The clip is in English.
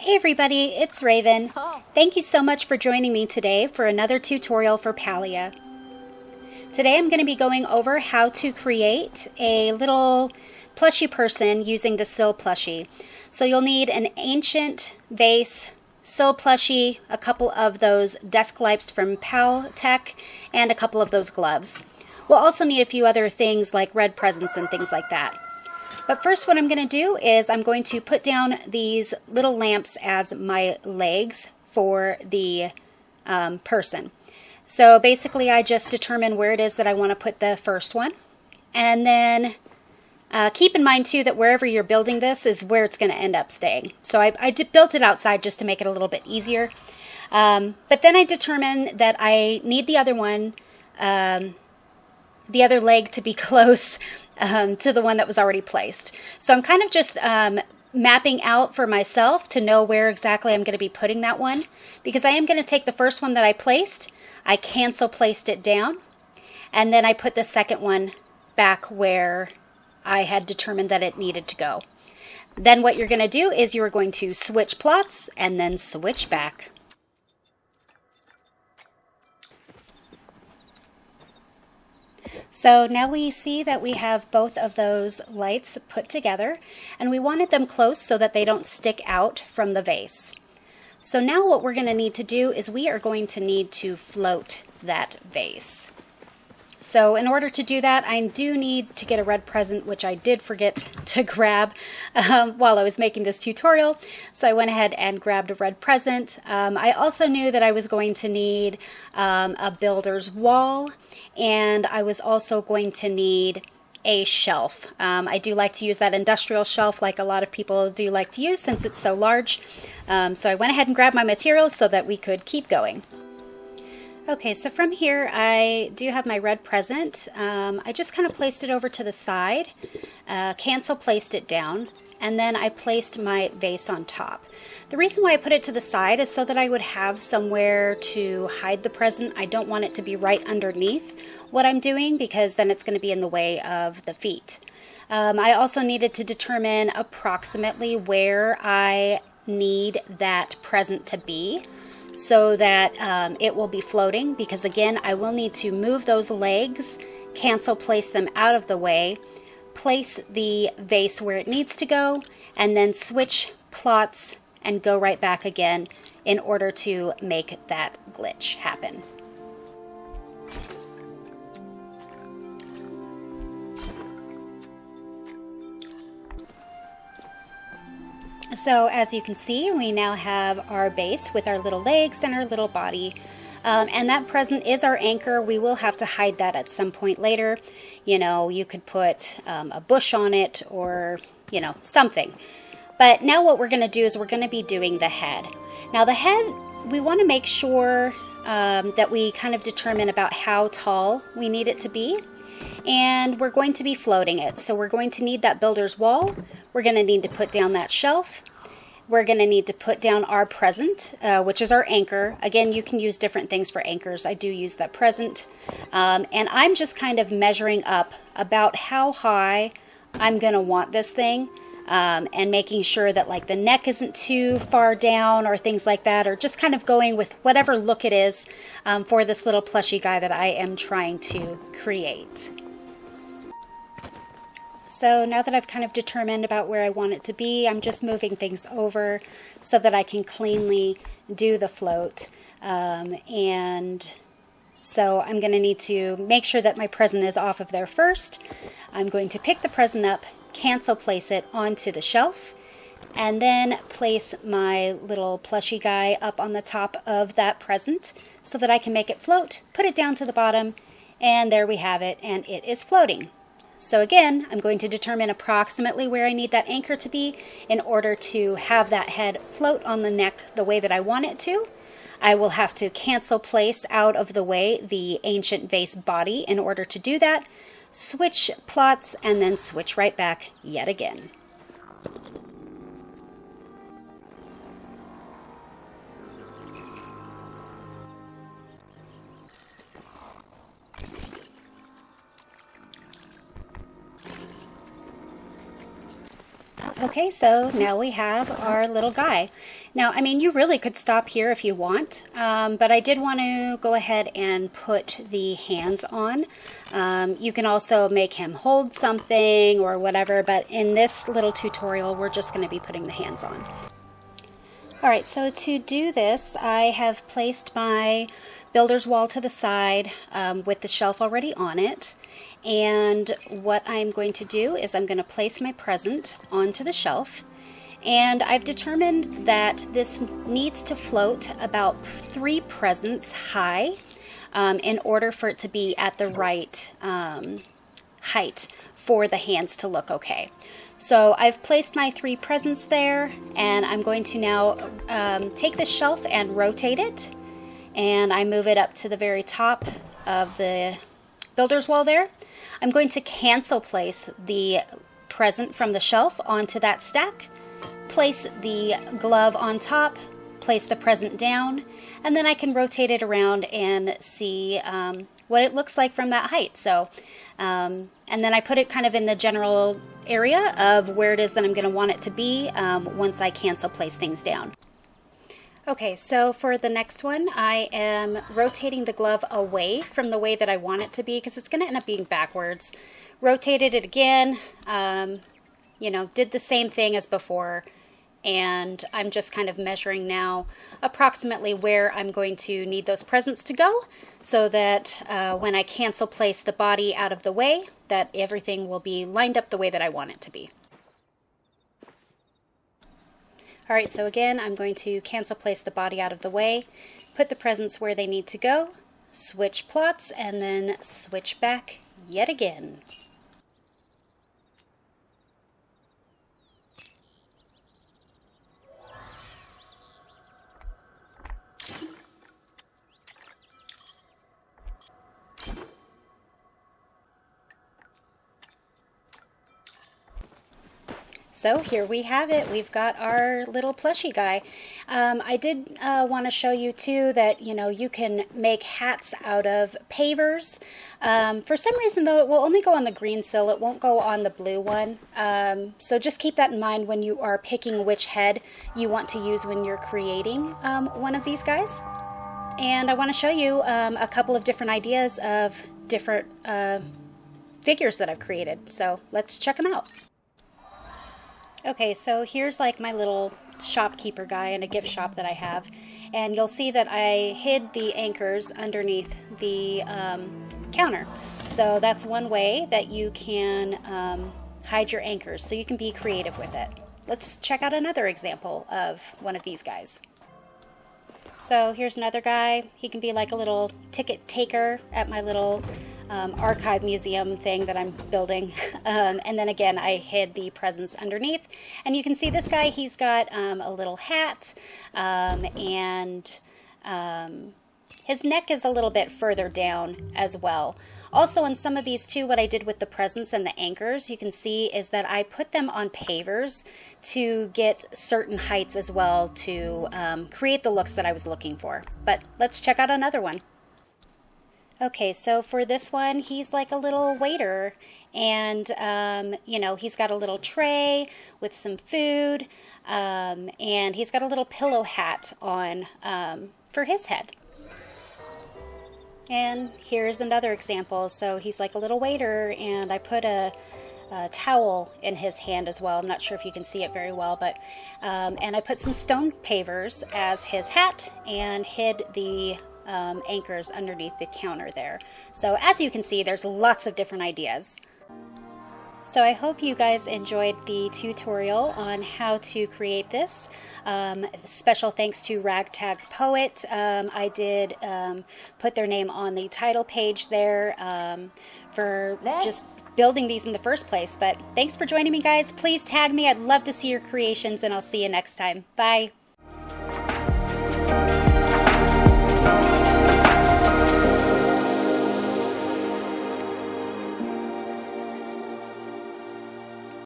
Hey everybody, it's Raven. Thank you so much for joining me today for another tutorial for Palia. Today I'm going to be going over how to create a little plushie person using the sill plushie. So you'll need an ancient vase, sill plushie, a couple of those desk lamps from PalTech, and a couple of those gloves. We'll also need a few other things like red presents and things like that. But first what I'm going to do is I'm going to put down these little lamps as my legs for the person. So basically I just determine where it is that I want to put the first one. And then keep in mind too that wherever you're building this is where it's going to end up staying. So I built it outside just to make it a little bit easier. But then I determined that I need the other one, the other leg to be close to the one that was already placed. So I'm kind of just mapping out for myself to know where exactly I'm going to be putting that one, because I am going to take the first one that I placed, I placed it down, and then I put the second one back where I had determined that it needed to go. Then what you're going to do is you're going to switch plots and then switch back. So now we see that we have both of those lights put together, and we wanted them close so that they don't stick out from the vase. So now what we're going to need to do is we are going to need to float that vase. So in order to do that, I do need to get a red present, which I did forget to grab while I was making this tutorial. So I went ahead and grabbed a red present. I also knew that I was going to need a builder's wall, and I was also going to need a shelf. I do like to use that industrial shelf like a lot of people do like to use since it's so large. So I went ahead and grabbed my materials so that we could keep going. Okay, so from here I do have my red present. I just kind of placed it over to the side, placed it down, and then I placed my vase on top. The reason why I put it to the side is so that I would have somewhere to hide the present. I don't want it to be right underneath what I'm doing, because then it's going to be in the way of the feet. I also needed to determine approximately where I need that present to be, so that it will be floating, because again I will need to move those legs, place them out of the way, place the vase where it needs to go, and then switch plots and go right back again in order to make that glitch happen. So as you can see, we now have our base with our little legs and our little body. And that present is our anchor. We will have to hide that at some point later. You know, you could put a bush on it, or, you know, something. But now what we're going to do is we're going to be doing the head. Now the head, we want to make sure that we kind of determine about how tall we need it to be. And we're going to be floating it. So we're going to need that builder's wall. We're going to need to put down that shelf. We're going to need to put down our present, which is our anchor. Again, you can use different things for anchors. I do use that present. And I'm just kind of measuring up about how high I'm going to want this thing, and making sure that like the neck isn't too far down or things like that, or just kind of going with whatever look it is for this little plushie guy that I am trying to create. So now that I've kind of determined about where I want it to be, I'm just moving things over so that I can cleanly do the float. And so I'm going to need to make sure that my present is off of there first. I'm going to pick the present up, place it onto the shelf, and then place my little plushie guy up on the top of that present so that I can make it float, put it down to the bottom, and there we have it, and it is floating. So again, I'm going to determine approximately where I need that anchor to be in order to have that head float on the neck the way that I want it to. I will have to place out of the way the ancient vase body in order to do that, switch plots, and then switch right back yet again. Okay, so now we have our little guy. Now, I mean, you really could stop here if you want, but I did want to go ahead and put the hands on. You can also make him hold something or whatever, but in this little tutorial, we're just going to be putting the hands on. All right, so to do this, I have placed my builder's wall to the side with the shelf already on it. And what I'm going to do is I'm going to place my present onto the shelf. And I've determined that this needs to float about 3 presents high in order for it to be at the right height for the hands to look okay. So I've placed my 3 presents there, and I'm going to now take the shelf and rotate it. And I move it up to the very top of the builder's wall there. I'm going to cancel place the present from the shelf onto that stack, place the glove on top, place the present down, and then I can rotate it around and see what it looks like from that height. So, and then I put it kind of in the general area of where it is that I'm going to want it to be once I cancel place things down. Okay, so for the next one, I am rotating the glove away from the way that I want it to be because it's going to end up being backwards. Rotated it again, you know, did the same thing as before, and I'm just kind of measuring now approximately where I'm going to need those presents to go so that when I cancel place the body out of the way, that everything will be lined up the way that I want it to be. All right, so again, I'm going to cancel place the body out of the way, put the presents where they need to go, switch plots, and then switch back yet again. So here we have it. We've got our little plushie guy. I did want to show you too that, you know, you can make hats out of pavers. For some reason though, it will only go on the green sill. It won't go on the blue one. So just keep that in mind when you are picking which head you want to use when you're creating one of these guys. And I want to show you a couple of different ideas of different figures that I've created. So let's check them out. Okay, so here's like my little shopkeeper guy in a gift shop that I have, and you'll see that I hid the anchors underneath the counter. So that's one way that you can hide your anchors, so you can be creative with it. Let's check out another example of one of these guys. So here's another guy. He can be like a little ticket taker at my little archive museum thing that I'm building. And then again, I hid the presents underneath. And you can see this guy, he's got a little hat, and his neck is a little bit further down as well. Also on some of these too, what I did with the presents and the anchors, you can see is that I put them on pavers to get certain heights as well to create the looks that I was looking for. But let's check out another one. Okay, so for this one, he's like a little waiter, and you know, he's got a little tray with some food, and he's got a little pillow hat on for his head. And here's another example. So he's like a little waiter, and I put a towel in his hand as well. I'm not sure if you can see it very well, but and I put some stone pavers as his hat and hid the anchors underneath the counter there. So as you can see, there's lots of different ideas. So I hope you guys enjoyed the tutorial on how to create this. Special thanks to Ragtag Poet. I did put their name on the title page there for just building these in the first place. But thanks for joining me, guys. Please tag me. I'd love to see your creations, and I'll see you next time. Bye.